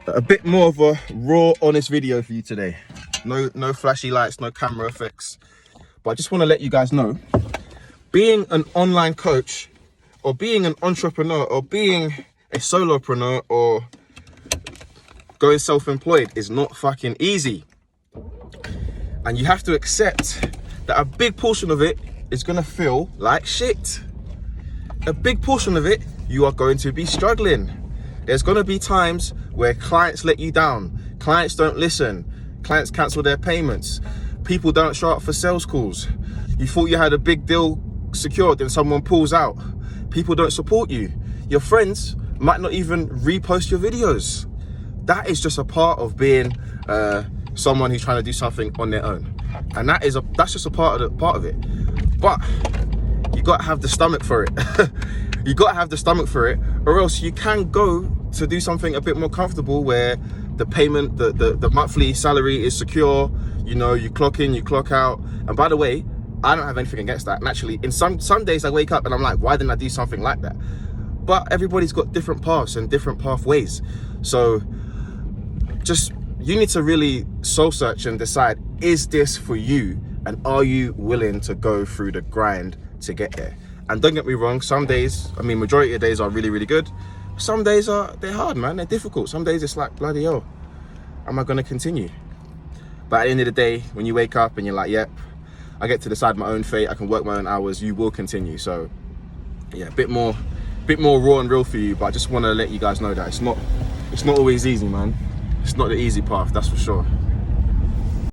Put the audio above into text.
A bit more of a raw, honest video for you today. No flashy lights, no camera effects. But I just want to let you guys know, being an online coach, or being an entrepreneur, or being a solopreneur, or going self-employed is not fucking easy. And you have to accept that a big portion of it is gonna feel like shit. A big portion of it, you are going to be struggling. There's gonna be times where clients let you down, clients don't listen, clients cancel their payments, people don't show up for sales calls. You thought you had a big deal secured, then someone pulls out. People don't support you. Your friends might not even repost your videos. That is just a part of being someone who's trying to do something on their own, and that's just a part of it. But you gotta have the stomach for it. You gotta have the stomach for it, or else you can go to do something a bit more comfortable where the payment, the monthly salary is secure. You know, you clock in, you clock out. And by the way, I don't have anything against that. And actually, in some days I wake up and I'm like, why didn't I do something like that? But everybody's got different paths and different pathways. So you need to really soul search and decide, is this for you? And are you willing to go through the grind to get there? And don't get me wrong, some days, I mean, majority of days are really, really good. Some days they're hard, man, they're difficult. Some days it's like, bloody hell, am I gonna continue? But at the end of the day, when you wake up and you're like, yep, I get to decide my own fate, I can work my own hours, you will continue. So yeah, a bit more raw and real for you, but I just wanna let you guys know that it's not always easy, man. It's not the easy path, that's for sure.